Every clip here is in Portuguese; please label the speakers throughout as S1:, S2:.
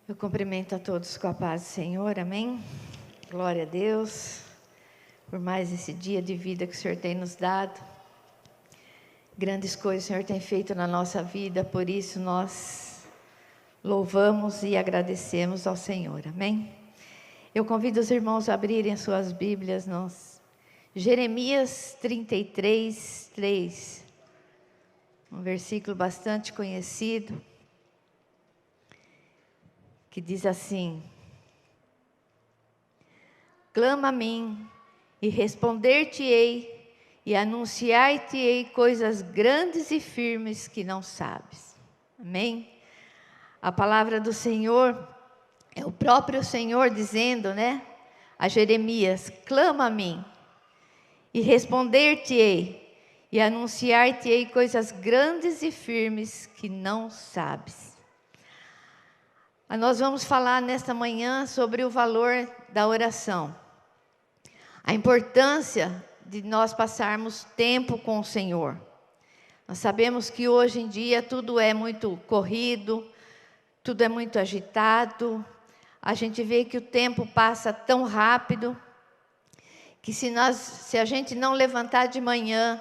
S1: Eu cumprimento a todos com a paz do Senhor, amém? Glória a Deus, por mais esse dia de vida que o Senhor tem nos dado. Grandes coisas o Senhor tem feito na nossa vida, por isso nós louvamos e agradecemos ao Senhor, amém? Eu convido os irmãos a abrirem as suas Bíblias, Jeremias 33, 3, um versículo bastante conhecido, que diz assim: clama a mim e responder-te-ei e anunciar-te-ei coisas grandes e firmes que não sabes. Amém? A palavra do Senhor é o próprio Senhor dizendo, a Jeremias: clama a mim e responder-te-ei e anunciar-te-ei coisas grandes e firmes que não sabes. Nós vamos falar nesta manhã sobre o valor da oração. A importância de nós passarmos tempo com o Senhor. Nós sabemos que hoje em dia tudo é muito corrido, tudo é muito agitado. A gente vê que o tempo passa tão rápido, que se a gente não levantar de manhã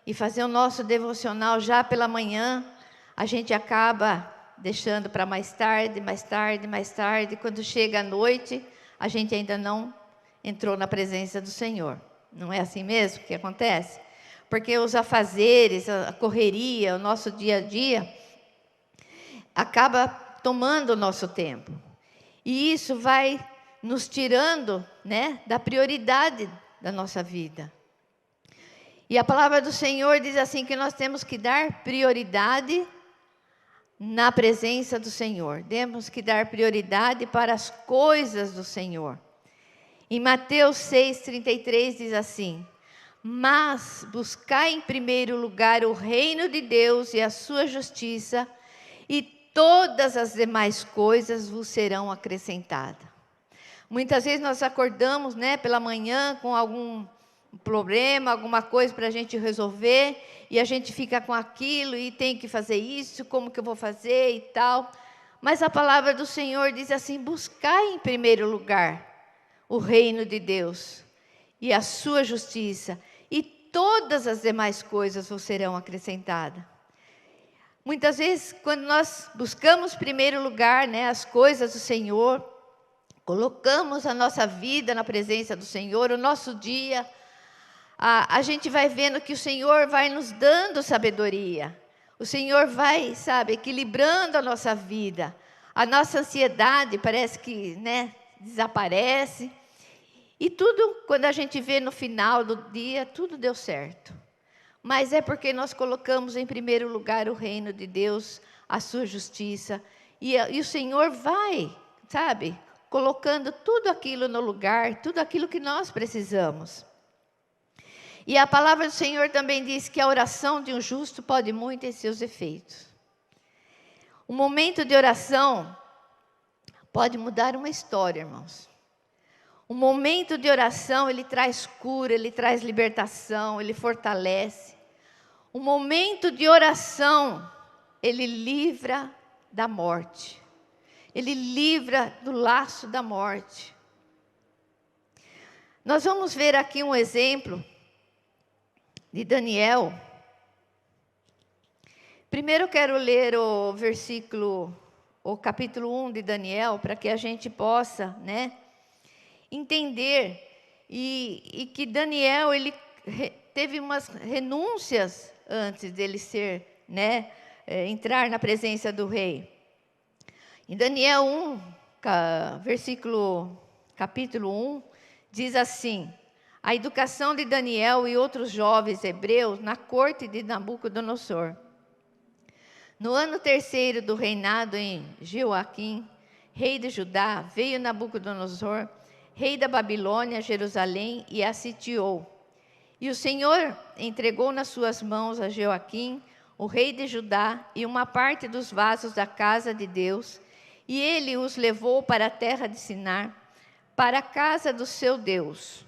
S1: e fazer o nosso devocional já pela manhã, a gente acaba deixando para mais tarde. Quando chega a noite, a gente ainda não entrou na presença do Senhor. Não é assim mesmo que acontece? Porque os afazeres, a correria, o nosso dia a dia, acaba tomando o nosso tempo. E isso vai nos tirando, da prioridade da nossa vida. E a palavra do Senhor diz assim que nós temos que dar prioridade na presença do Senhor. Temos que dar prioridade para as coisas do Senhor. Em Mateus 6,33 diz assim: mas buscai em primeiro lugar o reino de Deus e a sua justiça, e todas as demais coisas vos serão acrescentadas. Muitas vezes nós acordamos, pela manhã com algum problema, alguma coisa para a gente resolver, e a gente fica com aquilo e tem que fazer isso, como que eu vou fazer e tal. Mas a palavra do Senhor diz assim: buscai em primeiro lugar o reino de Deus e a sua justiça, e todas as demais coisas vos serão acrescentadas. Muitas vezes, quando nós buscamos em primeiro lugar, as coisas do Senhor, colocamos a nossa vida na presença do Senhor, o nosso dia, a gente vai vendo que o Senhor vai nos dando sabedoria. O Senhor vai, equilibrando a nossa vida. A nossa ansiedade parece que, desaparece. E tudo, quando a gente vê no final do dia, tudo deu certo. Mas é porque nós colocamos em primeiro lugar o reino de Deus, a sua justiça. E o Senhor vai, colocando tudo aquilo no lugar, tudo aquilo que nós precisamos. E a palavra do Senhor também diz que a oração de um justo pode muito em seus efeitos. Um momento de oração pode mudar uma história, irmãos. Um momento de oração, ele traz cura, ele traz libertação, ele fortalece. Um momento de oração, ele livra da morte. Ele livra do laço da morte. Nós vamos ver aqui um exemplo de Daniel. Primeiro eu quero ler o capítulo 1 de Daniel, para que a gente possa, entender, e que Daniel, ele teve umas renúncias antes dele entrar na presença do rei. Em Daniel 1, capítulo 1, diz assim: a educação de Daniel e outros jovens hebreus na corte de Nabucodonosor. No ano 3º do reinado em Jeoaquim, rei de Judá, veio Nabucodonosor, rei da Babilônia, a Jerusalém, e a sitiou. E o Senhor entregou nas suas mãos a Jeoaquim, o rei de Judá, e uma parte dos vasos da casa de Deus, e ele os levou para a terra de Sinar, para a casa do seu Deus.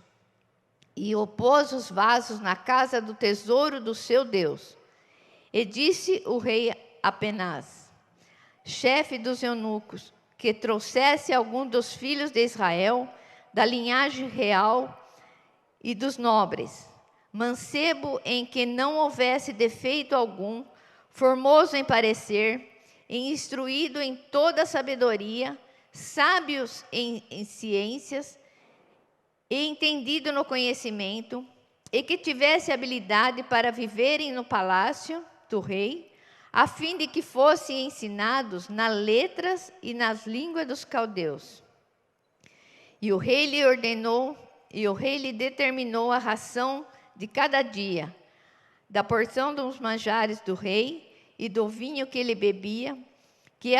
S1: E opôs os vasos na casa do tesouro do seu Deus. E disse o rei a Penaz, chefe dos eunucos, que trouxesse algum dos filhos de Israel, da linhagem real e dos nobres, mancebo em que não houvesse defeito algum, formoso em parecer, instruído em toda sabedoria, sábios em ciências, e entendido no conhecimento, e que tivesse habilidade para viverem no palácio do rei, a fim de que fossem ensinados nas letras e nas línguas dos caldeus. E o rei lhe ordenou, e o rei lhe determinou a ração de cada dia, da porção dos manjares do rei e do vinho que ele bebia, que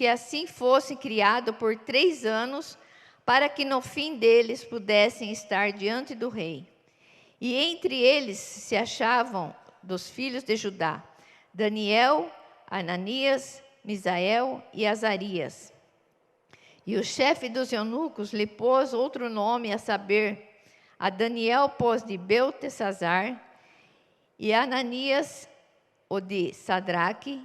S1: assim fosse criado por 3 anos, para que no fim deles pudessem estar diante do rei. E entre eles se achavam dos filhos de Judá, Daniel, Ananias, Misael e Azarias. E o chefe dos eunucos lhe pôs outro nome, a saber, a Daniel pôs de Beltesazar, e a Ananias o de Sadraque,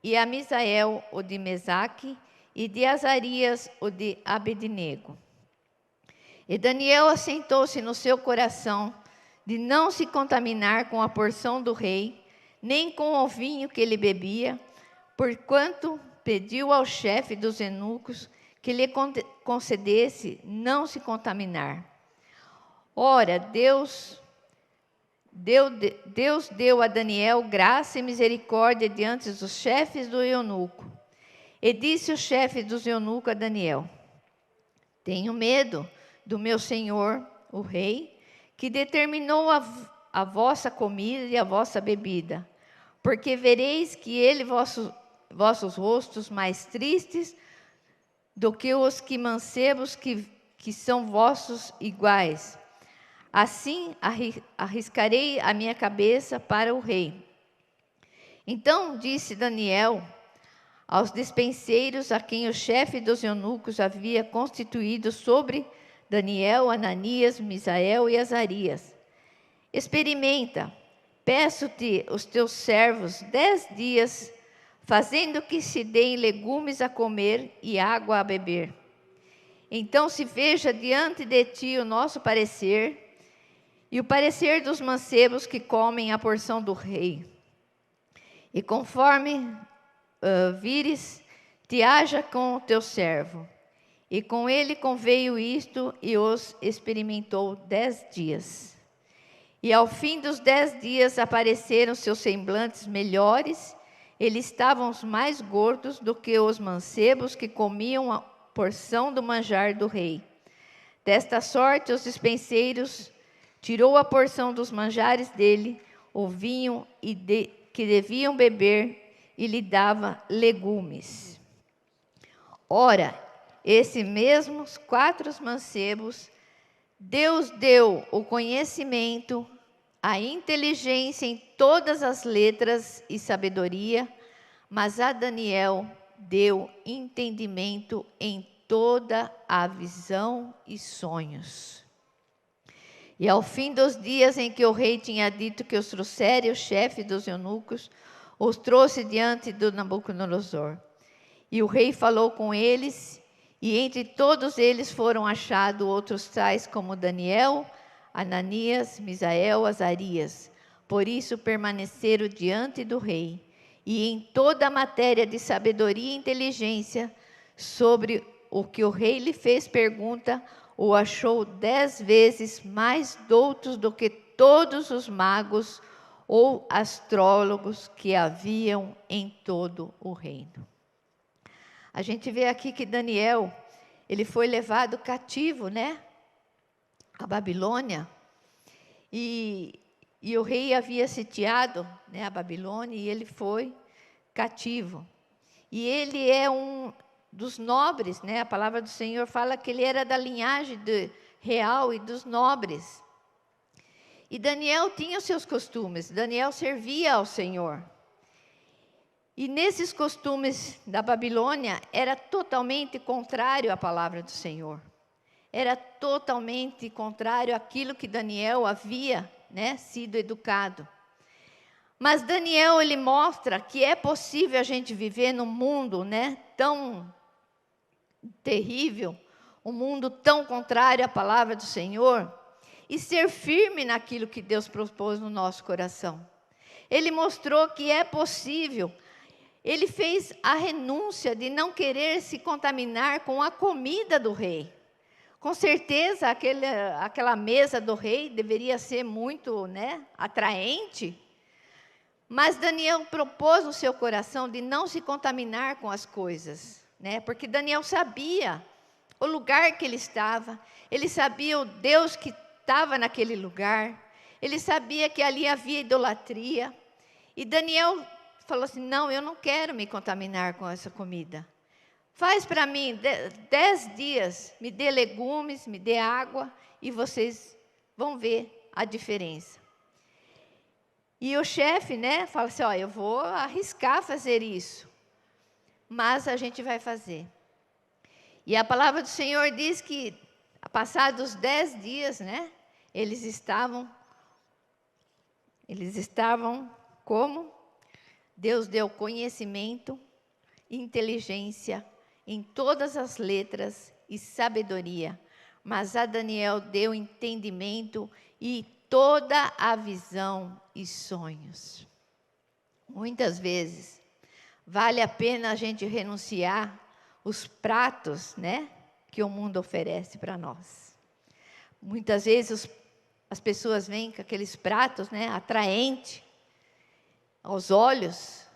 S1: e a Misael o de Mesaque, e de Azarias o de Abednego. E Daniel assentou-se no seu coração de não se contaminar com a porção do rei, nem com o vinho que ele bebia, porquanto pediu ao chefe dos eunucos que lhe concedesse não se contaminar. Ora, Deus deu a Daniel graça e misericórdia diante dos chefes do eunuco. E disse o chefe dos eunucos a Daniel: tenho medo do meu senhor, o rei, que determinou a vossa comida e a vossa bebida, porque vereis que ele vossos rostos mais tristes do que os que mancebos que são vossos iguais. Assim arriscarei a minha cabeça para o rei. Então disse Daniel aos despenseiros, a quem o chefe dos eunucos havia constituído sobre Daniel, Ananias, Misael e Azarias: experimenta, peço-te os teus servos 10 dias, fazendo que se deem legumes a comer e água a beber. Então se veja diante de ti o nosso parecer e o parecer dos mancebos que comem a porção do rei. E conforme vires, te haja com o teu servo. E com ele conveio isto, e os experimentou 10 dias. E ao fim dos 10 dias apareceram seus semblantes melhores, eles estavam mais gordos do que os mancebos que comiam a porção do manjar do rei. Desta sorte, os despenseiros tirou a porção dos manjares dele, o vinho que deviam beber, e lhe dava legumes. Ora, esses mesmos 4 mancebos, Deus deu o conhecimento, a inteligência em todas as letras e sabedoria, mas a Daniel deu entendimento em toda a visão e sonhos. E ao fim dos dias em que o rei tinha dito que os trouxera, o chefe dos eunucos os trouxe diante do Nabucodonosor. E o rei falou com eles, e entre todos eles foram achados outros tais como Daniel, Ananias, Misael, Azarias. Por isso permaneceram diante do rei. E em toda a matéria de sabedoria e inteligência, sobre o que o rei lhe fez pergunta, o achou 10 vezes mais doutos do que todos os magos ou astrólogos que haviam em todo o reino. A gente vê aqui que Daniel, ele foi levado cativo, né? A Babilônia. E o rei havia sitiado, né, a Babilônia, e ele foi cativo. E ele é um dos nobres, né? A palavra do Senhor fala que ele era da linhagem real e dos nobres. E Daniel tinha os seus costumes, Daniel servia ao Senhor. E nesses costumes da Babilônia, era totalmente contrário à palavra do Senhor. Era totalmente contrário àquilo que Daniel havia, né, sido educado. Mas Daniel, ele mostra que é possível a gente viver num mundo, né, tão terrível, um mundo tão contrário à palavra do Senhor, e ser firme naquilo que Deus propôs no nosso coração. Ele mostrou que é possível. Ele fez a renúncia de não querer se contaminar com a comida do rei. Com certeza, aquela mesa do rei deveria ser muito, atraente. Mas Daniel propôs no seu coração de não se contaminar com as coisas, porque Daniel sabia o lugar que ele estava, ele sabia o Deus que estava naquele lugar, ele sabia que ali havia idolatria. E Daniel falou assim: não, eu não quero me contaminar com essa comida. Faz para mim 10 dias, me dê legumes, me dê água, e vocês vão ver a diferença. E o chefe, fala assim: eu vou arriscar fazer isso, mas a gente vai fazer. E a palavra do Senhor diz que, passados 10 dias, eles estavam como? Deus deu conhecimento, inteligência em todas as letras e sabedoria, mas a Daniel deu entendimento e toda a visão e sonhos. Muitas vezes vale a pena a gente renunciar os pratos, que o mundo oferece para nós. Muitas vezes as pessoas vêm com aqueles pratos, atraentes aos olhos,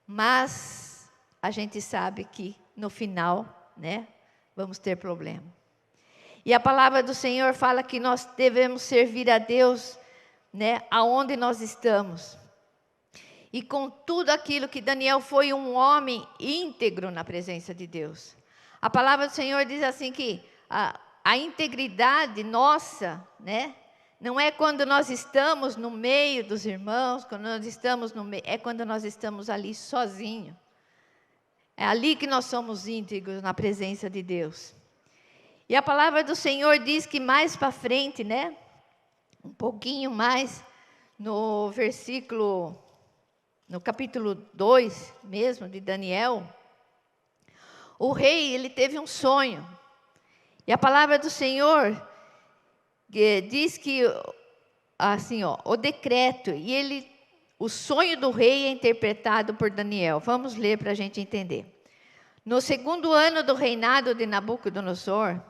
S1: mas a gente sabe que no final, vamos ter problema. E a palavra do Senhor fala que nós devemos servir a Deus, aonde nós estamos. E com tudo aquilo que Daniel foi um homem íntegro na presença de Deus. A palavra do Senhor diz assim que a integridade nossa, não é quando nós estamos no meio dos irmãos, quando nós estamos é quando nós estamos ali sozinhos. É ali que nós somos íntegros na presença de Deus. E a palavra do Senhor diz que mais para frente, um pouquinho mais, no capítulo 2 mesmo, de Daniel, o rei, ele teve um sonho. E a palavra do Senhor diz que, assim, o decreto, o sonho do rei é interpretado por Daniel. Vamos ler para a gente entender. No 2º ano do reinado de Nabucodonosor,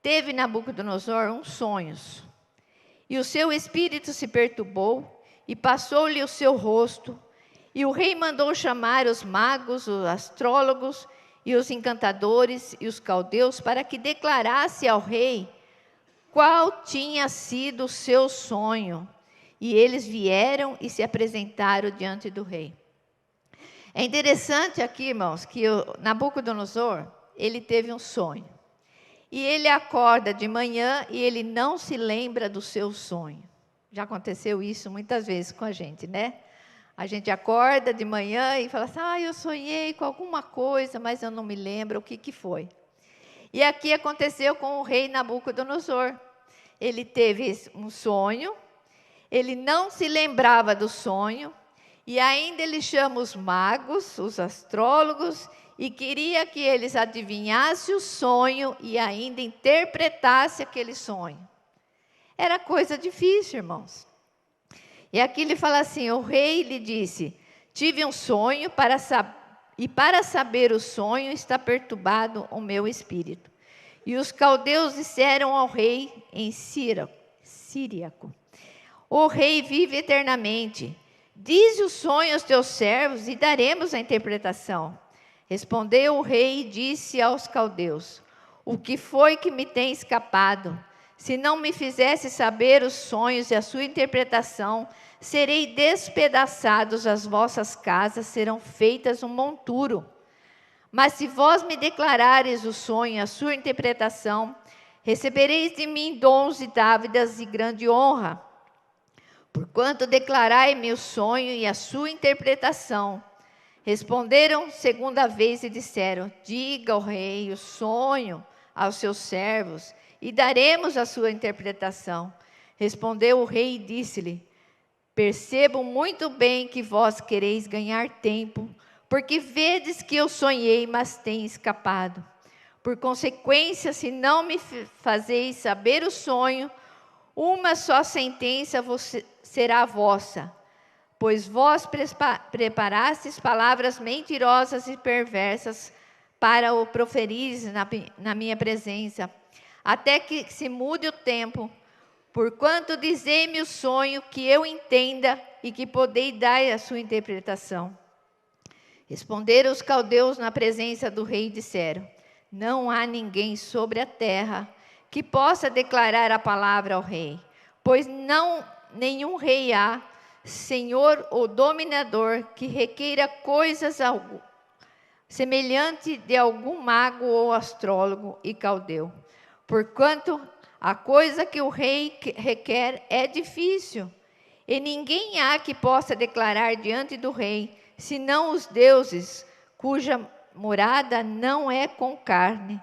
S1: teve Nabucodonosor uns sonhos, e o seu espírito se perturbou, e passou-lhe o seu rosto, e o rei mandou chamar os magos, os astrólogos, e os encantadores, e os caldeus, para que declarasse ao rei qual tinha sido o seu sonho. E eles vieram e se apresentaram diante do rei. É interessante aqui, irmãos, que Nabucodonosor, ele teve um sonho. E ele acorda de manhã e ele não se lembra do seu sonho. Já aconteceu isso muitas vezes com a gente, A gente acorda de manhã e fala assim: eu sonhei com alguma coisa, mas eu não me lembro o que foi. E aqui aconteceu com o rei Nabucodonosor. Ele teve um sonho, ele não se lembrava do sonho, e ainda ele chama os magos, os astrólogos, e queria que eles adivinhassem o sonho e ainda interpretassem aquele sonho. Era coisa difícil, irmãos. E aqui ele fala assim: o rei lhe disse: tive um sonho, e para saber o sonho está perturbado o meu espírito. E os caldeus disseram ao rei em Síriaco: o rei vive eternamente. Dize o sonho aos teus servos e daremos a interpretação. Respondeu o rei e disse aos caldeus: o que foi que me tem escapado? Se não me fizesse saber os sonhos e a sua interpretação, serei despedaçados, as vossas casas serão feitas um monturo. Mas se vós me declarares o sonho e a sua interpretação, recebereis de mim dons e dávidas e grande honra. Porquanto declarai-me o sonho e a sua interpretação. Responderam segunda vez e disseram: diga ao rei o sonho aos seus servos, e daremos a sua interpretação. Respondeu o rei e disse-lhe: percebo muito bem que vós quereis ganhar tempo, porque vedes que eu sonhei, mas tenho escapado. Por consequência, se não me fazeis saber o sonho, uma só sentença será vossa, pois vós preparastes palavras mentirosas e perversas para o proferir na minha presença, até que se mude o tempo. Porquanto dizei-me o sonho, que eu entenda e que podei dar a sua interpretação. Responderam os caldeus na presença do rei e disseram: não há ninguém sobre a terra que possa declarar a palavra ao rei, pois nenhum rei há, senhor ou dominador, que requeira coisas semelhante de algum mago ou astrólogo e caldeu. Porquanto a coisa que o rei requer é difícil, e ninguém há que possa declarar diante do rei, senão os deuses, cuja morada não é com carne.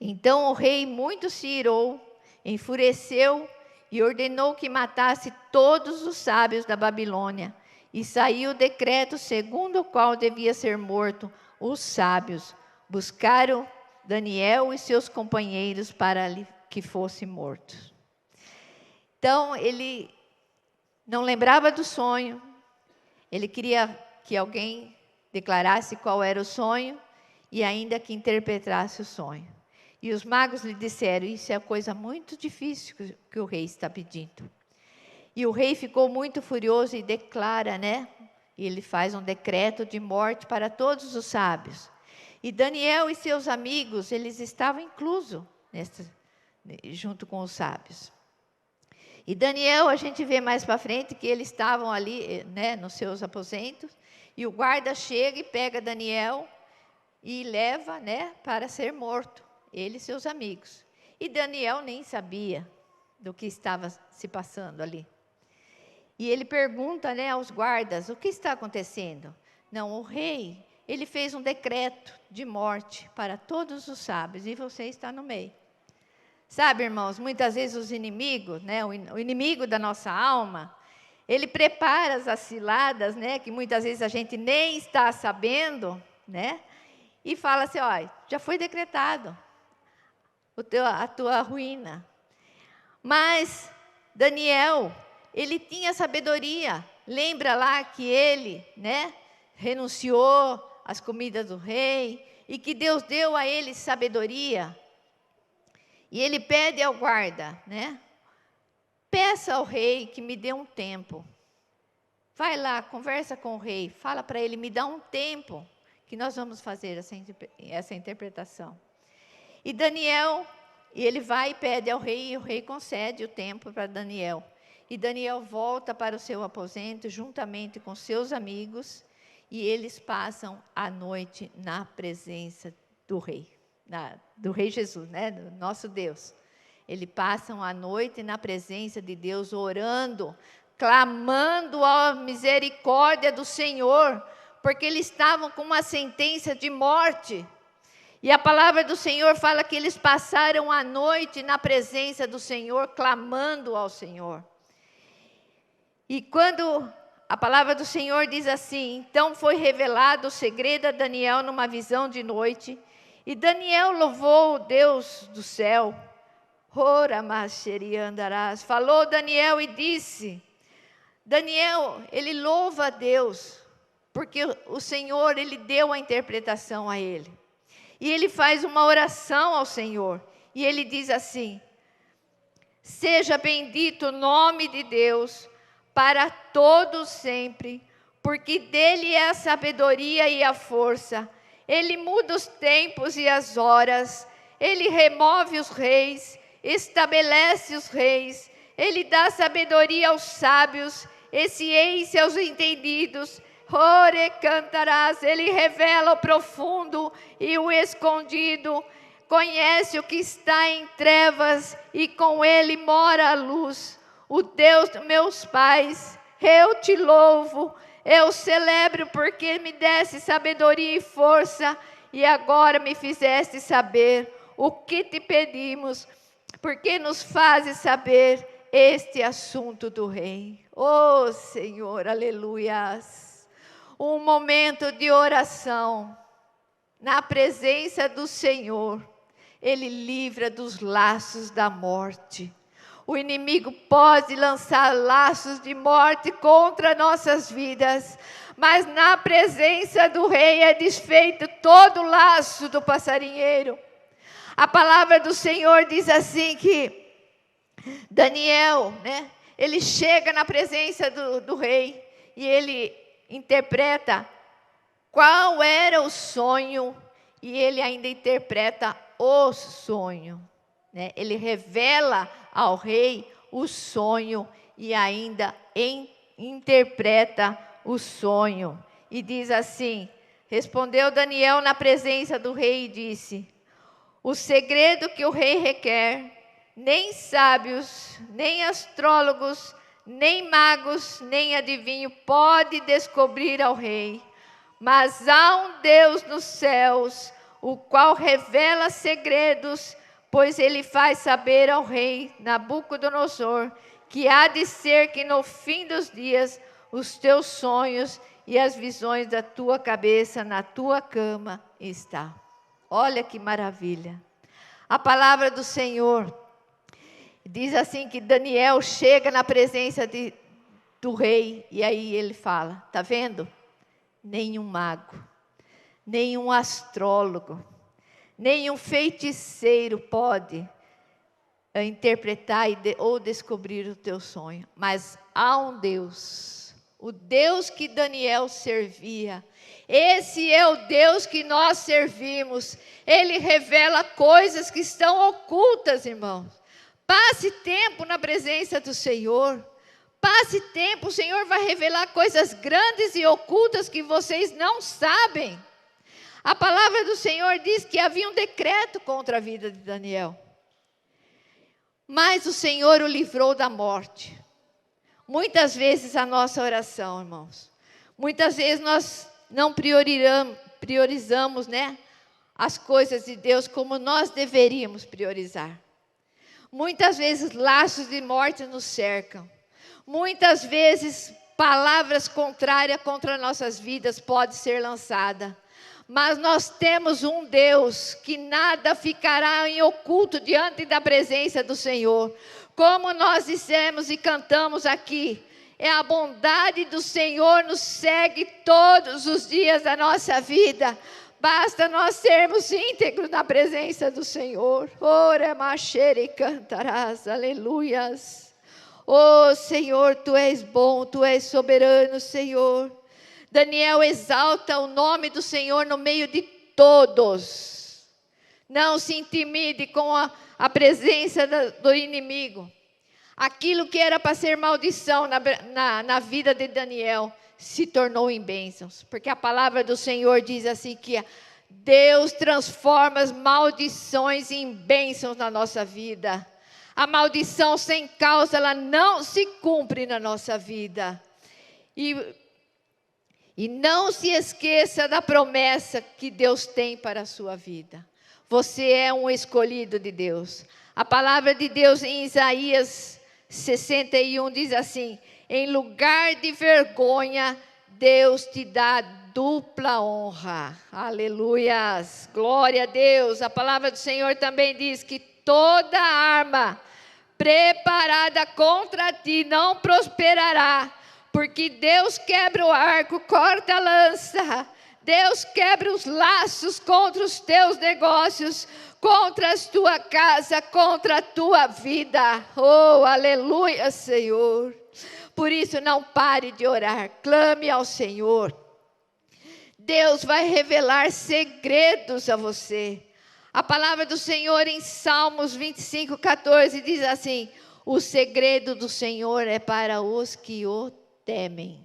S1: Então o rei muito se irou, enfureceu e ordenou que matasse todos os sábios da Babilônia. E saiu o decreto segundo o qual devia ser morto os sábios. Buscaram Daniel e seus companheiros para que fossem mortos. Então ele não lembrava do sonho. Ele queria que alguém declarasse qual era o sonho e ainda que interpretasse o sonho. E os magos lhe disseram: isso é coisa muito difícil que o rei está pedindo. E o rei ficou muito furioso e declara, E ele faz um decreto de morte para todos os sábios. E Daniel e seus amigos, eles estavam inclusos junto com os sábios. E Daniel, a gente vê mais para frente que eles estavam ali, nos seus aposentos. E o guarda chega e pega Daniel e leva, para ser morto. Ele e seus amigos. E Daniel nem sabia do que estava se passando ali. E ele pergunta, aos guardas: o que está acontecendo? Não, o rei, ele fez um decreto de morte para todos os sábios e você está no meio. Sabe, irmãos, muitas vezes os inimigos, o inimigo da nossa alma, ele prepara as ciladas, que muitas vezes a gente nem está sabendo, e fala assim: ó, já foi decretado a tua ruína. Mas Daniel, ele tinha sabedoria. Lembra lá que ele, renunciou às comidas do rei e que Deus deu a ele sabedoria. E ele pede ao guarda, peça ao rei que me dê um tempo. Vai lá, conversa com o rei, fala para ele, me dá um tempo que nós vamos fazer essa interpretação. E Daniel, ele vai e pede ao rei, e o rei concede o tempo para Daniel. E Daniel volta para o seu aposento, juntamente com seus amigos, e eles passam a noite na presença do rei, do rei Jesus, do nosso Deus. Eles passam a noite na presença de Deus, orando, clamando a misericórdia do Senhor, porque eles estavam com uma sentença de morte. E a palavra do Senhor fala que eles passaram a noite na presença do Senhor, clamando ao Senhor. E quando a palavra do Senhor diz assim: então foi revelado o segredo a Daniel numa visão de noite, e Daniel louvou o Deus do céu. Falou Daniel e disse, Daniel, ele louva a Deus, porque o Senhor, ele deu a interpretação a ele. E ele faz uma oração ao Senhor. E ele diz assim: seja bendito o nome de Deus para todos sempre, porque dele é a sabedoria e a força. Ele muda os tempos e as horas. Ele remove os reis, estabelece os reis. Ele dá sabedoria aos sábios e ciência aos entendidos. Ore cantarás, ele revela o profundo e o escondido, conhece o que está em trevas e com ele mora a luz. O Deus dos meus pais, eu te louvo, eu celebro porque me deste sabedoria e força e agora me fizeste saber o que te pedimos, porque nos fazes saber este assunto do rei. Oh Senhor, aleluias. Um momento de oração, na presença do Senhor, Ele livra dos laços da morte. O inimigo pode lançar laços de morte contra nossas vidas, mas na presença do Rei é desfeito todo o laço do passarinheiro. A palavra do Senhor diz assim que Daniel, né, ele chega na presença do Rei e ele interpreta qual era o sonho e ele ainda interpreta o sonho. Né? Ele revela ao rei o sonho e ainda interpreta o sonho. E diz assim: respondeu Daniel na presença do rei e disse: o segredo que o rei requer, nem sábios, nem astrólogos, nem magos, nem adivinho pode descobrir ao rei. Mas há um Deus nos céus, o qual revela segredos, pois ele faz saber ao rei Nabucodonosor que há de ser que no fim dos dias os teus sonhos e as visões da tua cabeça na tua cama está. Olha que maravilha. A palavra do Senhor diz assim que Daniel chega na presença do rei e aí ele fala, tá vendo? Nenhum mago, nenhum astrólogo, nenhum feiticeiro pode interpretar ou descobrir o teu sonho. Mas há um Deus, o Deus que Daniel servia. Esse é o Deus que nós servimos. Ele revela coisas que estão ocultas, irmãos. Passe tempo na presença do Senhor. Passe tempo, o Senhor vai revelar coisas grandes e ocultas que vocês não sabem. A palavra do Senhor diz que havia um decreto contra a vida de Daniel. Mas o Senhor o livrou da morte. Muitas vezes a nossa oração, irmãos. Muitas vezes nós não priorizamos, né, as coisas de Deus como nós deveríamos priorizar. Muitas vezes laços de morte nos cercam. Muitas vezes palavras contrárias contra nossas vidas podem ser lançadas. Mas nós temos um Deus que nada ficará em oculto diante da presença do Senhor. Como nós dissemos e cantamos aqui, é a bondade do Senhor nos segue todos os dias da nossa vida. Basta nós sermos íntegros na presença do Senhor. Ora, machere cantarás, aleluias. Oh Senhor, Tu és bom, Tu és soberano, Senhor. Daniel exalta o nome do Senhor no meio de todos. Não se intimide com a presença do inimigo. Aquilo que era para ser maldição na vida de Daniel se tornou em bênçãos. Porque a palavra do Senhor diz assim que Deus transforma as maldições em bênçãos na nossa vida. A maldição sem causa, ela não se cumpre na nossa vida. E não se esqueça da promessa que Deus tem para a sua vida. Você é um escolhido de Deus. A palavra de Deus em Isaías 61 diz assim: em lugar de vergonha, Deus te dá dupla honra. Aleluias, glória a Deus. A palavra do Senhor também diz que toda arma preparada contra ti não prosperará, porque Deus quebra o arco, corta a lança. Deus quebra os laços contra os teus negócios, contra a tua casa, contra a tua vida. Oh, aleluia, Senhor. Por isso, não pare de orar, clame ao Senhor. Deus vai revelar segredos a você. A palavra do Senhor em Salmos 25:14 diz assim: o segredo do Senhor é para os que o temem.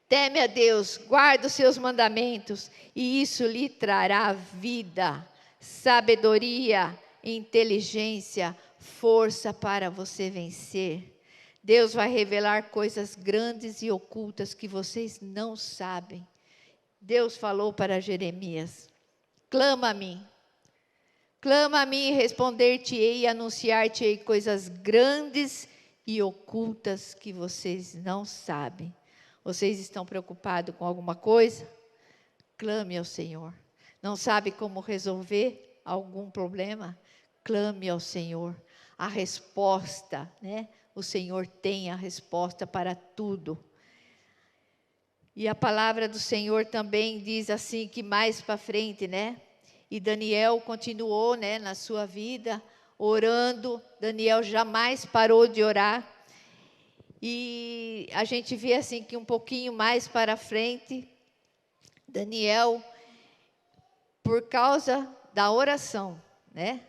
S1: Teme a Deus, guarda os seus mandamentos, e isso lhe trará vida, sabedoria, inteligência, força para você vencer. Deus vai revelar coisas grandes e ocultas que vocês não sabem. Deus falou para Jeremias: clama a mim e responder-te-ei e anunciar-te-ei coisas grandes e ocultas que vocês não sabem. Vocês estão preocupados com alguma coisa? clame ao Senhor. Não sabe como resolver algum problema? Clame ao Senhor. A resposta, né? O Senhor tem a resposta para tudo. E a palavra do Senhor também diz assim, que mais para frente, né? E Daniel continuou, né, na sua vida, orando. Daniel jamais parou de orar. E a gente vê assim que um pouquinho mais para frente, Daniel, por causa da oração, né?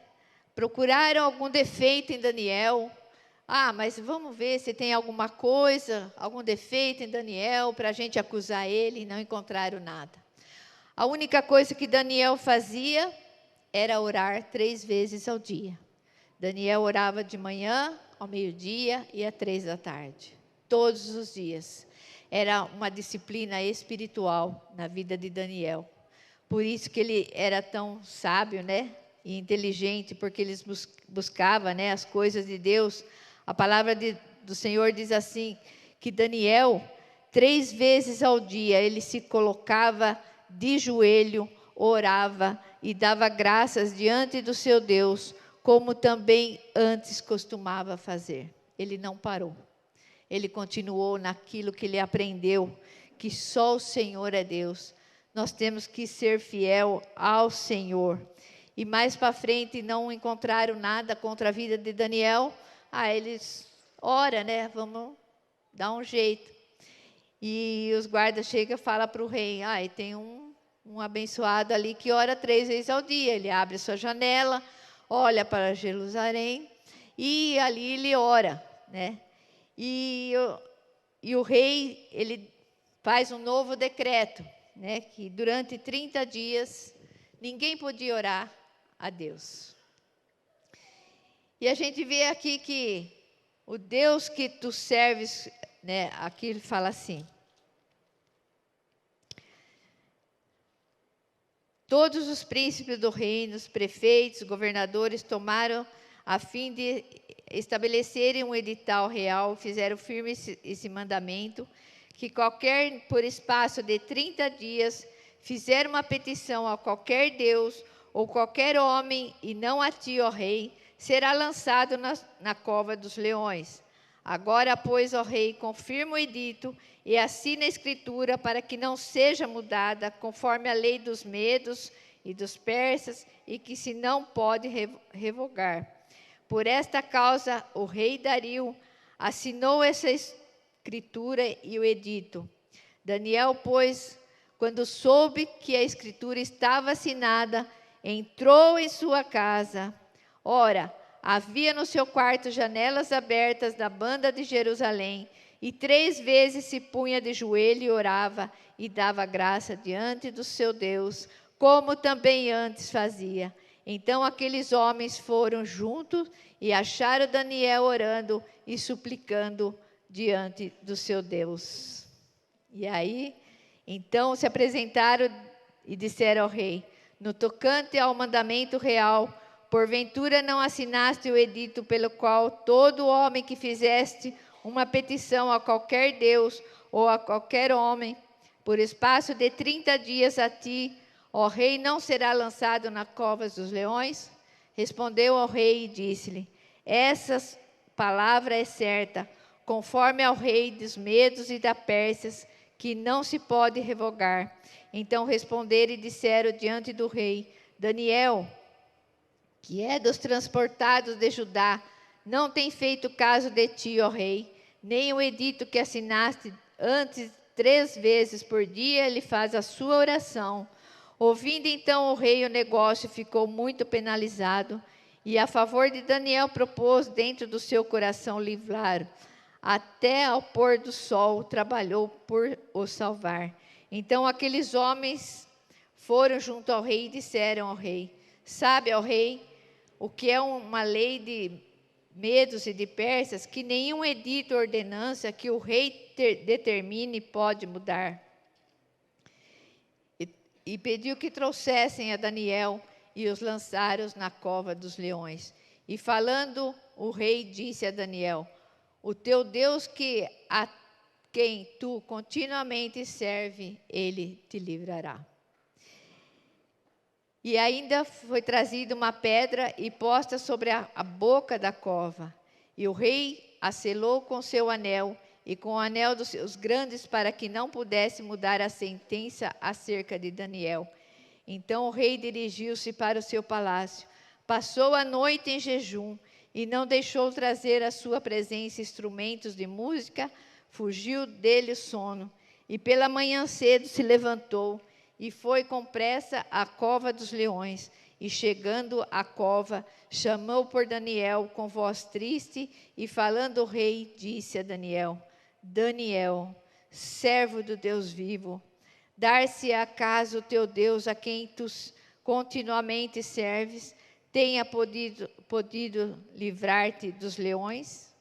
S1: Procuraram algum defeito em Daniel. Ah, mas vamos ver se tem alguma coisa, algum defeito em Daniel para a gente acusar ele, e não encontraram nada. A única coisa que Daniel fazia era orar 3 vezes ao dia. Daniel orava de manhã, ao meio-dia e às 3 da tarde. Todos os dias. Era uma disciplina espiritual na vida de Daniel. Por isso que ele era tão sábio, né? E inteligente, porque ele buscava, né, as coisas de Deus. A palavra do Senhor diz assim, que Daniel, 3 vezes ao dia, ele se colocava de joelho, orava e dava graças diante do seu Deus, como também antes costumava fazer. Ele não parou. Ele continuou naquilo que ele aprendeu, que só o Senhor é Deus. Nós temos que ser fiel ao Senhor. E mais para frente não encontraram nada contra a vida de Daniel. Eles oram, né? Vamos dar um jeito. E os guardas chegam e falam para o rei, e tem um abençoado ali que ora 3 vezes ao dia. Ele abre sua janela, olha para Jerusalém e ali ele ora, né? E o rei, ele faz um novo decreto, né? Que durante 30 dias ninguém podia orar a Deus. E a gente vê aqui que o Deus que tu serves, né? Aqui ele fala assim: todos os príncipes do reino, os prefeitos, governadores tomaram a fim de estabelecerem um edital real, fizeram firme esse mandamento, que qualquer, por espaço de 30 dias, fizer uma petição a qualquer Deus ou qualquer homem, e não a ti, ó rei, será lançado na cova dos leões. Agora, pois, ó rei, confirma o edito e assina a escritura para que não seja mudada conforme a lei dos medos e dos persas, e que se não pode revogar. Por esta causa, o rei Dario assinou essa escritura e o edito. Daniel, pois, quando soube que a escritura estava assinada, entrou em sua casa. Ora, havia no seu quarto janelas abertas da banda de Jerusalém, e 3 vezes se punha de joelho e orava, e dava graça diante do seu Deus, como também antes fazia. Então aqueles homens foram juntos e acharam Daniel orando e suplicando diante do seu Deus. E aí, então se apresentaram e disseram ao rei: no tocante ao mandamento real, porventura não assinaste o edito pelo qual todo homem que fizeste uma petição a qualquer Deus ou a qualquer homem, por espaço de 30 dias a ti, ó rei, não será lançado na covas dos leões? Respondeu ao rei e disse-lhe: essa palavra é certa, conforme ao rei dos Medos e da Pérsia, que não se pode revogar. Então responderam e disseram diante do rei: Daniel, que é dos transportados de Judá, não tem feito caso de ti, ó rei, nem o edito que assinaste antes 3 vezes por dia, ele faz a sua oração. Ouvindo então o rei o negócio, ficou muito penalizado, e a favor de Daniel propôs dentro do seu coração livrar. Até ao pôr do sol trabalhou por o salvar. Então aqueles homens foram junto ao rei e disseram ao rei: sabe, ó rei, o que é uma lei de Medos e de Persas, que nenhum edito ou ordenança que o rei determine pode mudar. E pediu que trouxessem a Daniel e os lançaram na cova dos leões. E falando, o rei disse a Daniel: o teu Deus, a quem tu continuamente serve, ele te livrará. E ainda foi trazida uma pedra e posta sobre a boca da cova. E o rei a selou com seu anel e com o anel dos seus grandes, para que não pudesse mudar a sentença acerca de Daniel. Então o rei dirigiu-se para o seu palácio, passou a noite em jejum e não deixou trazer à sua presença instrumentos de música, fugiu dele o sono. E pela manhã cedo se levantou e foi com pressa à cova dos leões. E chegando à cova, chamou por Daniel com voz triste, e falando o rei, disse a Daniel: Daniel, servo do Deus vivo, dar-se acaso o teu Deus, a quem tu continuamente serves, tenha podido livrar-te dos leões?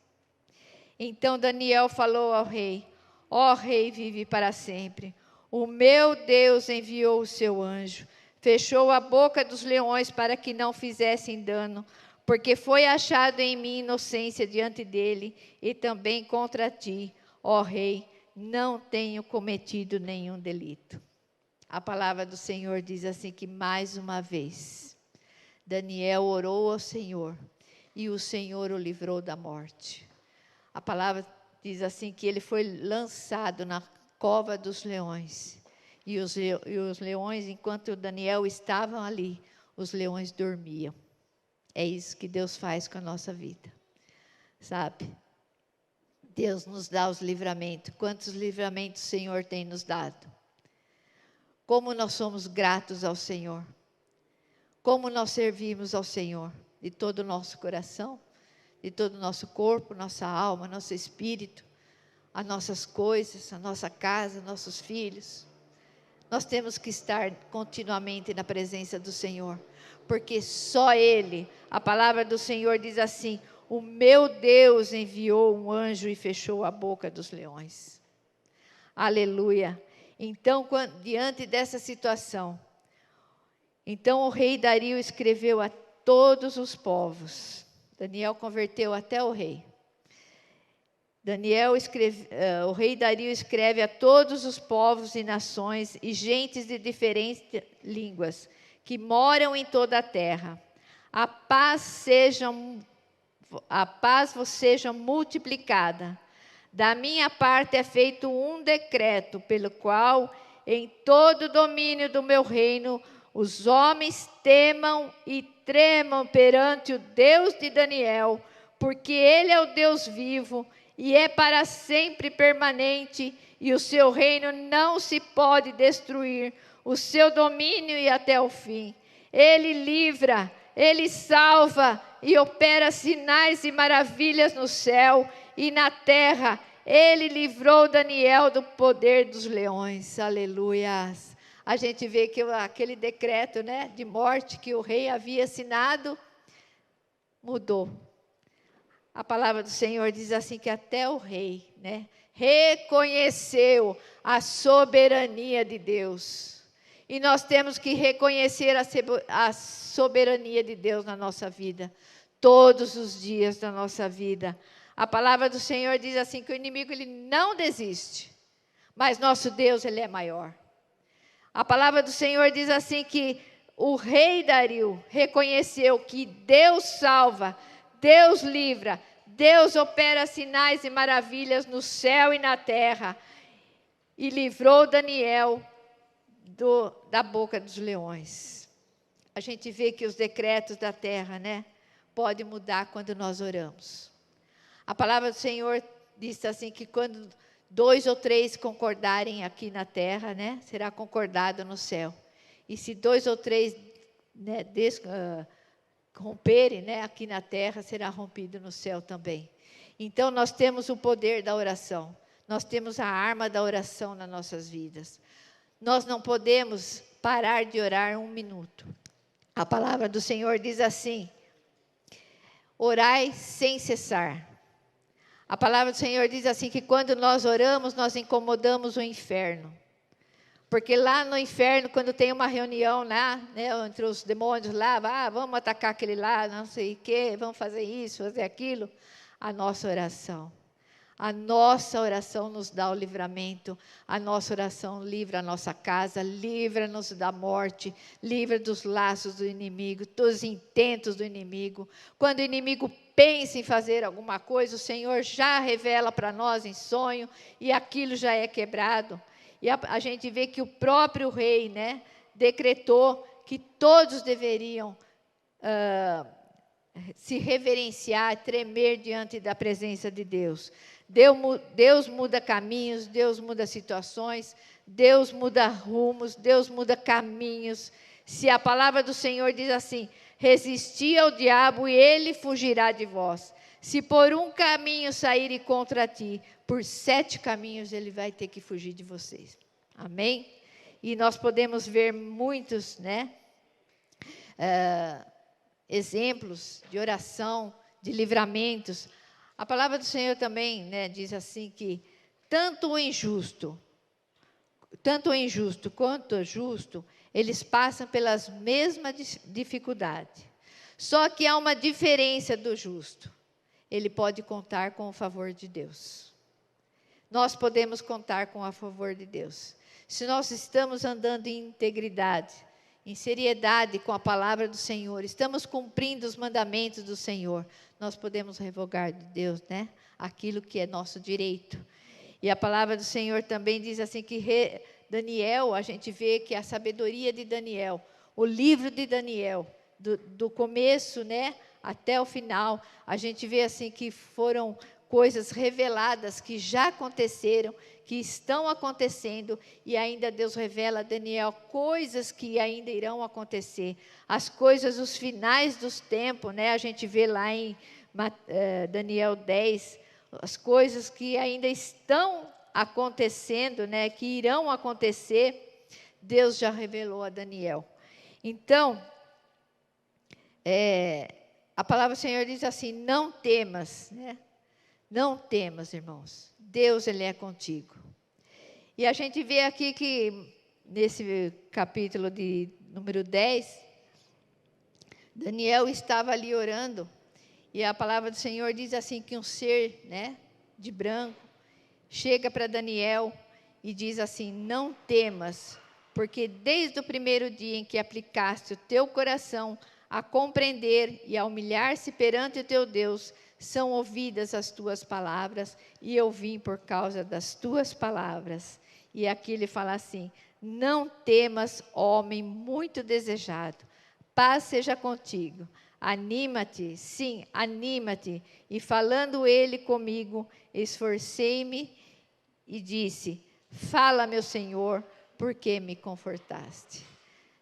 S1: Então Daniel falou ao rei: Ó rei, vive para sempre. O meu Deus enviou o seu anjo, fechou a boca dos leões para que não fizessem dano, porque foi achado em mim inocência diante dele, e também contra ti, ó rei, não tenho cometido nenhum delito. A palavra do Senhor diz assim que mais uma vez, Daniel orou ao Senhor, e o Senhor o livrou da morte. A palavra diz assim que ele foi lançado na cova dos leões. E os leões, enquanto Daniel estava ali, os leões dormiam. É isso que Deus faz com a nossa vida. Sabe? Deus nos dá os livramentos. Quantos livramentos o Senhor tem nos dado? Como nós somos gratos ao Senhor. Como nós servimos ao Senhor. De todo o nosso coração, de todo o nosso corpo, nossa alma, nosso espírito, as nossas coisas, a nossa casa, nossos filhos. Nós temos que estar continuamente na presença do Senhor, porque só Ele, a palavra do Senhor diz assim: o meu Deus enviou um anjo e fechou a boca dos leões. Aleluia. Então, diante dessa situação, então o rei Dario escreveu a todos os povos. Daniel converteu até o rei. O rei Dario escreve a todos os povos e nações e gentes de diferentes línguas que moram em toda a terra. A paz vos seja multiplicada. Da minha parte é feito um decreto, pelo qual em todo o domínio do meu reino os homens temam e tremam perante o Deus de Daniel, porque Ele é o Deus vivo e é para sempre permanente, e o seu reino não se pode destruir, o seu domínio e até o fim. Ele livra, Ele salva e opera sinais e maravilhas no céu e na terra. Ele livrou Daniel do poder dos leões. Aleluias. A gente vê que aquele decreto, né, de morte que o rei havia assinado, mudou. A palavra do Senhor diz assim que até o rei, né, reconheceu a soberania de Deus. E nós temos que reconhecer a soberania de Deus na nossa vida, todos os dias da nossa vida. A palavra do Senhor diz assim que o inimigo ele não desiste, mas nosso Deus ele é maior. A palavra do Senhor diz assim que o rei Dario reconheceu que Deus salva, Deus livra, Deus opera sinais e maravilhas no céu e na terra, e livrou Daniel da boca dos leões. A gente vê que os decretos da terra, né, podem mudar quando nós oramos. A palavra do Senhor diz assim que quando 2 ou 3 concordarem aqui na terra, né, será concordado no céu. E se 2 ou 3, né, romperem, né, aqui na terra, será rompido no céu também. Então, nós temos o poder da oração. Nós temos a arma da oração nas nossas vidas. Nós não podemos parar de orar 1 minuto. A palavra do Senhor diz assim: orai sem cessar. A palavra do Senhor diz assim que quando nós oramos, nós incomodamos o inferno. Porque lá no inferno, quando tem uma reunião lá, né, entre os demônios lá, vamos atacar aquele lá, não sei o quê, vamos fazer isso, fazer aquilo. A nossa oração, A nossa oração nos dá o livramento, a nossa oração livra a nossa casa, livra-nos da morte, livra dos laços do inimigo, dos intentos do inimigo. Quando o inimigo pensa em fazer alguma coisa, o Senhor já revela para nós em sonho e aquilo já é quebrado. E a gente vê que o próprio rei, né, decretou que todos deveriam se reverenciar, tremer diante da presença de Deus. Deus muda caminhos, Deus muda situações, Deus muda rumos, Deus muda caminhos. Se a palavra do Senhor diz assim: resisti ao diabo e ele fugirá de vós. Se por um caminho saírem contra ti, por 7 caminhos ele vai ter que fugir de vocês. Amém? E nós podemos ver muitos, né, exemplos de oração, de livramentos. A palavra do Senhor também, né, diz assim que tanto o injusto quanto o justo, eles passam pelas mesmas dificuldades. Só que há uma diferença do justo. Ele pode contar com o favor de Deus. Nós podemos contar com o favor de Deus. Se nós estamos andando em integridade, em seriedade com a palavra do Senhor, estamos cumprindo os mandamentos do Senhor, nós podemos revogar de Deus, né, aquilo que é nosso direito. E a palavra do Senhor também diz assim que Daniel, a gente vê que a sabedoria de Daniel, o livro de Daniel, do começo, né, até o final, a gente vê assim que foram coisas reveladas que já aconteceram, que estão acontecendo, e ainda Deus revela a Daniel coisas que ainda irão acontecer. As coisas, os finais dos tempos, né? A gente vê lá em Daniel 10, as coisas que ainda estão acontecendo, né? Que irão acontecer, Deus já revelou a Daniel. Então, a palavra do Senhor diz assim: não temas, né? Não temas, irmãos. Deus, Ele é contigo. E a gente vê aqui que, nesse capítulo de número 10, Daniel estava ali orando, e a palavra do Senhor diz assim que um ser, né, de branco chega para Daniel e diz assim: não temas, porque desde o primeiro dia em que aplicaste o teu coração a compreender e a humilhar-se perante o teu Deus, são ouvidas as tuas palavras, e eu vim por causa das tuas palavras. E aqui ele fala assim: não temas, homem muito desejado, paz seja contigo, anima-te, sim, anima-te. E falando ele comigo, esforcei-me e disse: fala, meu Senhor, porque me confortaste.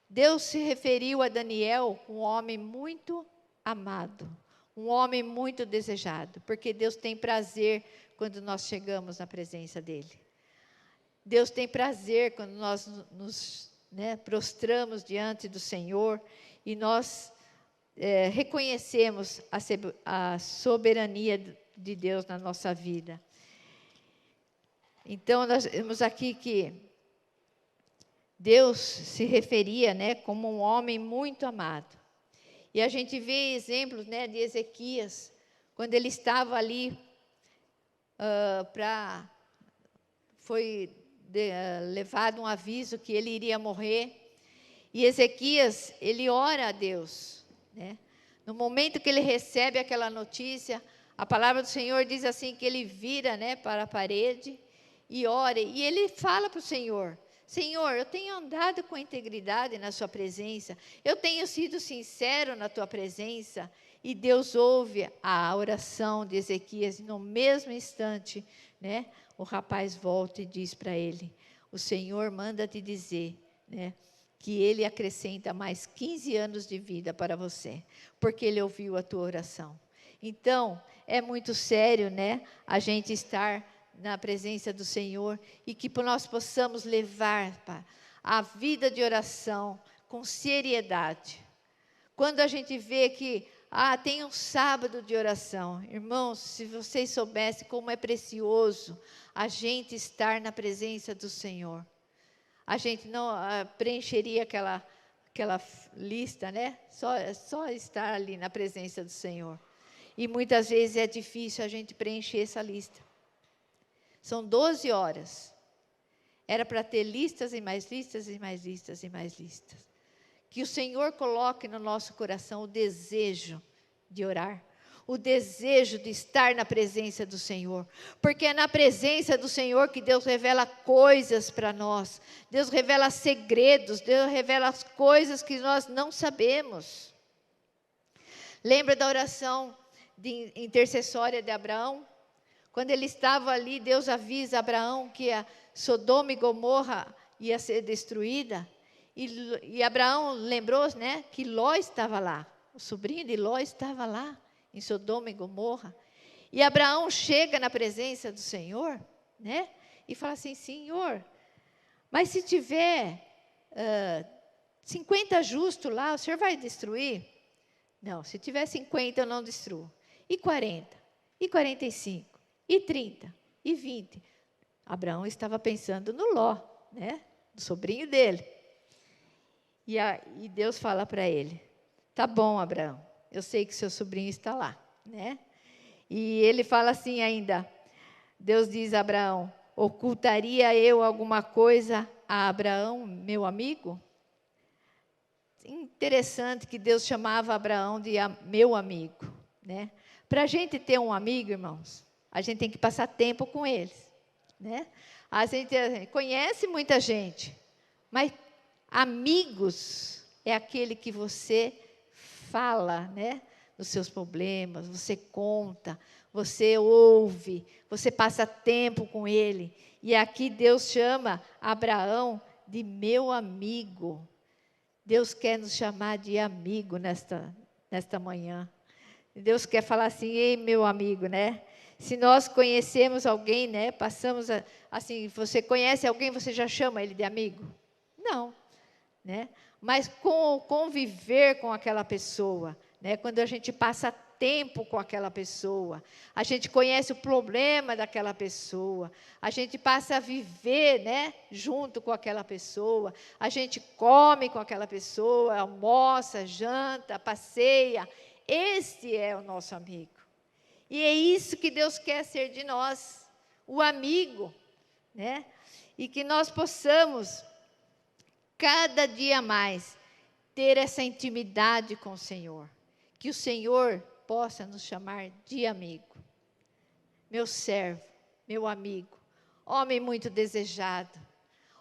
S1: Deus se referiu a Daniel, um homem muito amado, um homem muito desejado, porque Deus tem prazer quando nós chegamos na presença dEle. Deus tem prazer quando nós nos prostramos diante do Senhor e nós reconhecemos a soberania de Deus na nossa vida. Então, nós vemos aqui que Deus se referia, né, como um homem muito amado. E a gente vê exemplos, né, de Ezequias, quando ele estava ali, foi levado um aviso que ele iria morrer. E Ezequias, ele ora a Deus, né? No momento que ele recebe aquela notícia, a palavra do Senhor diz assim que ele vira, né, para a parede e ora. E ele fala para o Senhor: Senhor, eu tenho andado com integridade na sua presença, eu tenho sido sincero na tua presença. E Deus ouve a oração de Ezequias, e no mesmo instante, né, o rapaz volta e diz para ele: o Senhor manda te dizer, né, que ele acrescenta mais 15 anos de vida para você, porque ele ouviu a tua oração. Então, é muito sério, né, a gente estar na presença do Senhor, e que nós possamos levar a vida de oração com seriedade. Quando a gente vê que tem um sábado de oração, irmãos, se vocês soubessem como é precioso a gente estar na presença do Senhor, a gente não preencheria aquela lista, né? Só estar ali na presença do Senhor. E muitas vezes é difícil a gente preencher essa lista. São 12 horas. Era para ter listas e mais listas e mais listas e mais listas. Que o Senhor coloque no nosso coração o desejo de orar, o desejo de estar na presença do Senhor, porque é na presença do Senhor que Deus revela coisas para nós, Deus revela segredos, Deus revela as coisas que nós não sabemos. Lembra da oração intercessória de Abraão? Quando ele estava ali, Deus avisa Abraão que a Sodoma e Gomorra ia ser destruída, e Abraão lembrou, né, que Ló estava lá, o sobrinho de Ló estava lá, em Sodoma e Gomorra. E Abraão chega na presença do Senhor, né? E fala assim: Senhor, mas se tiver 50 justos lá, o Senhor vai destruir? Não, se tiver 50 eu não destruo. E 40? E 45? E 30? E 20? Abraão estava pensando no Ló, né? Do sobrinho dele. E Deus fala para ele: tá bom, Abraão, eu sei que seu sobrinho está lá, né? E ele fala assim ainda, Deus diz a Abraão: ocultaria eu alguma coisa a Abraão, meu amigo? Interessante que Deus chamava Abraão de meu amigo, né? Para a gente ter um amigo, irmãos, a gente tem que passar tempo com eles, né? A gente conhece muita gente, mas amigos é aquele que você fala, né, dos seus problemas, você conta, você ouve, você passa tempo com ele. E aqui Deus chama Abraão de meu amigo. Deus quer nos chamar de amigo nesta manhã. Deus quer falar assim: ei, meu amigo, né? Se nós conhecemos alguém, né, passamos assim, você conhece alguém, você já chama ele de amigo? Não, né? Mas conviver com aquela pessoa, né? Quando a gente passa tempo com aquela pessoa, a gente conhece o problema daquela pessoa, a gente passa a viver, né, junto com aquela pessoa, a gente come com aquela pessoa, almoça, janta, passeia. Esse é o nosso amigo. E é isso que Deus quer ser de nós, o amigo, né? E que nós possamos cada dia mais ter essa intimidade com o Senhor. Que o Senhor possa nos chamar de amigo. Meu servo, meu amigo, homem muito desejado,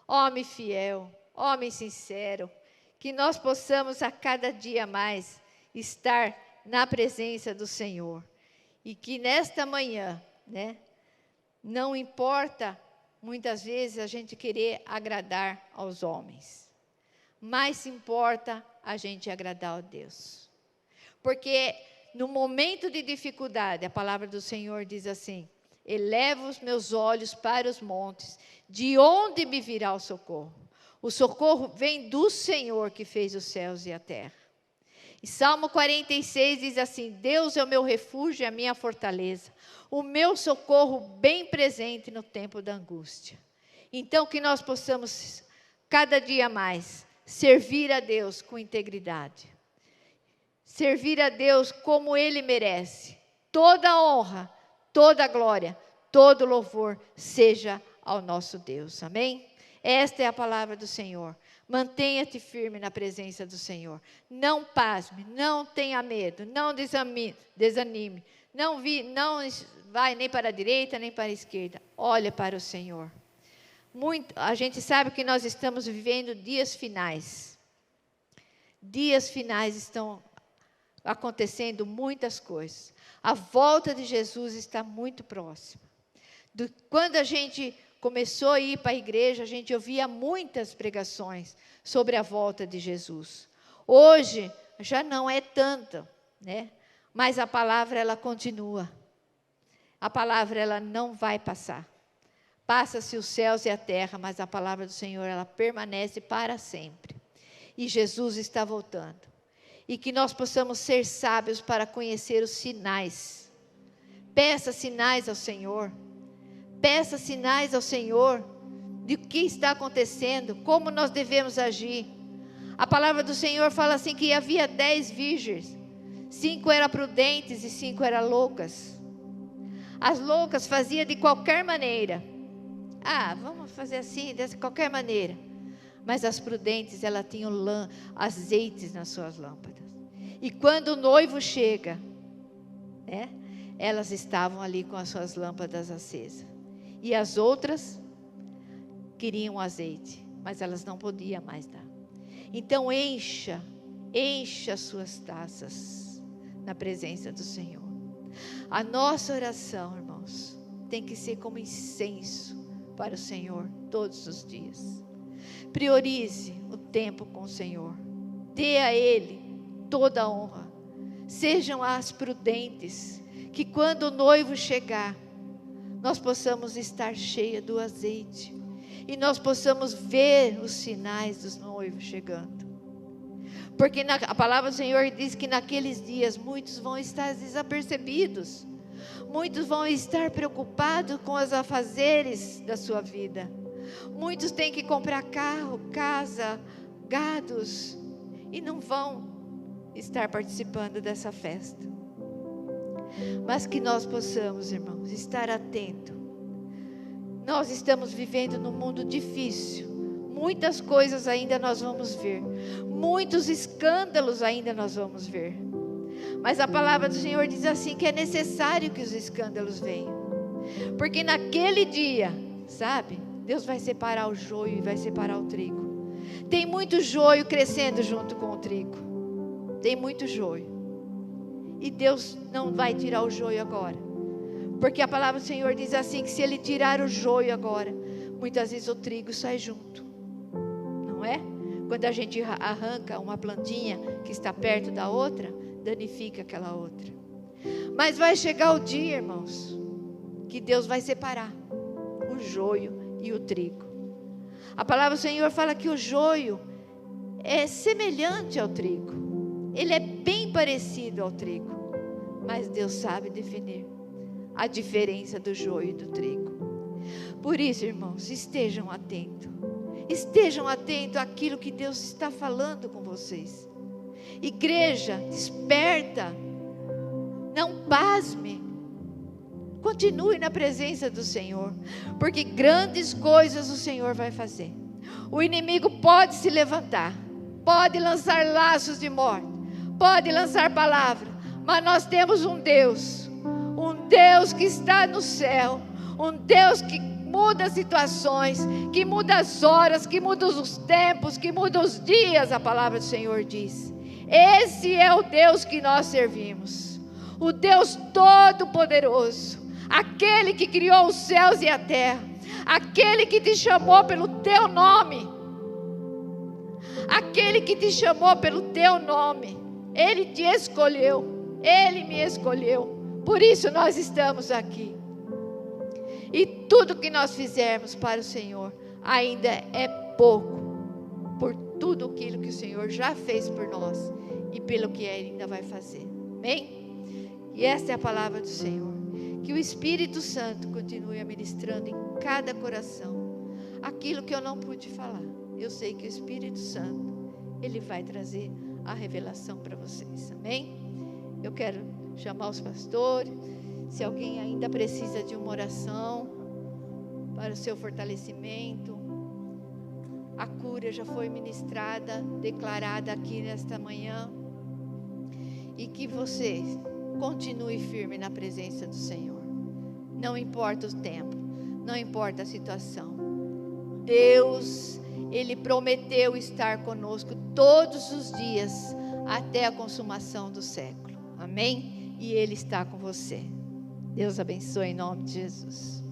S1: homem fiel, homem sincero. Que nós possamos a cada dia mais estar na presença do Senhor. E que nesta manhã, né, não importa muitas vezes a gente querer agradar aos homens, mas importa a gente agradar a Deus. Porque no momento de dificuldade, a palavra do Senhor diz assim: elevo os meus olhos para os montes, de onde me virá o socorro? O socorro vem do Senhor que fez os céus e a terra. E Salmo 46 diz assim: Deus é o meu refúgio e a minha fortaleza, o meu socorro bem presente no tempo da angústia. Então que nós possamos cada dia mais servir a Deus com integridade, servir a Deus como Ele merece. Toda a honra, toda a glória, todo louvor seja ao nosso Deus. Amém? Esta é a palavra do Senhor. Mantenha-te firme na presença do Senhor. Não pasme, não tenha medo, não desanime. Não vai nem para a direita, nem para a esquerda. Olha para o Senhor. A gente sabe que nós estamos vivendo dias finais. Dias finais estão acontecendo muitas coisas. A volta de Jesus está muito próxima. Quando a gente começou a ir para a igreja, a gente ouvia muitas pregações sobre a volta de Jesus. Hoje já não é tanto, né? Mas a palavra ela continua. A palavra ela não vai passar. Passa-se os céus e a terra, mas a palavra do Senhor ela permanece para sempre. E Jesus está voltando. E que nós possamos ser sábios para conhecer os sinais. Peça sinais ao Senhor. Peça sinais ao Senhor de o que está acontecendo, como nós devemos agir. A palavra do Senhor fala assim que havia 10 virgens, 5 eram prudentes e 5 eram loucas. As loucas faziam de qualquer maneira, vamos fazer assim, dessa qualquer maneira. Mas as prudentes, elas tinham azeites nas suas lâmpadas. E quando o noivo chega, né, elas estavam ali com as suas lâmpadas acesas. E as outras queriam azeite, mas elas não podiam mais dar. Então encha as suas taças na presença do Senhor. A nossa oração, irmãos, tem que ser como incenso para o Senhor todos os dias. Priorize o tempo com o Senhor. Dê a Ele toda a honra. Sejam as prudentes, que quando o noivo chegar, nós possamos estar cheia do azeite. E nós possamos ver os sinais dos noivos chegando. Porque a palavra do Senhor diz que naqueles dias muitos vão estar desapercebidos. Muitos vão estar preocupados com os afazeres da sua vida. Muitos têm que comprar carro, casa, gados. E não vão estar participando dessa festa. Mas que nós possamos, irmãos, estar atentos. Nós estamos vivendo num mundo difícil. Muitas coisas ainda nós vamos ver. Muitos escândalos ainda nós vamos ver. Mas a palavra do Senhor diz assim, que é necessário que os escândalos venham. Porque naquele dia, sabe, Deus vai separar o joio e vai separar o trigo. Tem muito joio crescendo junto com o trigo. Tem muito joio. E Deus não vai tirar o joio agora. Porque a palavra do Senhor diz assim, que se Ele tirar o joio agora, muitas vezes o trigo sai junto. Não é? Quando a gente arranca uma plantinha que está perto da outra, danifica aquela outra. Mas vai chegar o dia, irmãos, que Deus vai separar o joio e o trigo. A palavra do Senhor fala que o joio é semelhante ao trigo. Ele é bem parecido ao trigo. Mas Deus sabe definir a diferença do joio e do trigo. Por isso, irmãos, estejam atentos. Estejam atentos àquilo que Deus está falando com vocês. Igreja, desperta. Não pasme. Continue na presença do Senhor. Porque grandes coisas o Senhor vai fazer. O inimigo pode se levantar. Pode lançar laços de morte. Pode lançar palavra. Mas nós temos um Deus que está no céu, um Deus que muda situações, que muda as horas, que muda os tempos, que muda os dias, a palavra do Senhor diz. Esse é o Deus que nós servimos, o Deus Todo-Poderoso, aquele que criou os céus e a terra, aquele que te chamou pelo teu nome, aquele que te chamou pelo teu nome. Ele te escolheu, Ele me escolheu. Por isso nós estamos aqui. E tudo que nós fizermos para o Senhor ainda é pouco, por tudo aquilo que o Senhor já fez por nós e pelo que Ele ainda vai fazer. Amém? E esta é a palavra do Senhor. Que o Espírito Santo continue ministrando em cada coração aquilo que eu não pude falar. Eu sei que o Espírito Santo, Ele vai trazer a revelação para vocês. Amém? Eu quero chamar os pastores. Se alguém ainda precisa de uma oração para o seu fortalecimento, a cura já foi ministrada, declarada aqui nesta manhã. E que você continue firme na presença do Senhor. Não importa o tempo, não importa a situação. Deus, Ele prometeu estar conosco todos os dias até a consumação do século. Amém? E Ele está com você. Deus abençoe em nome de Jesus.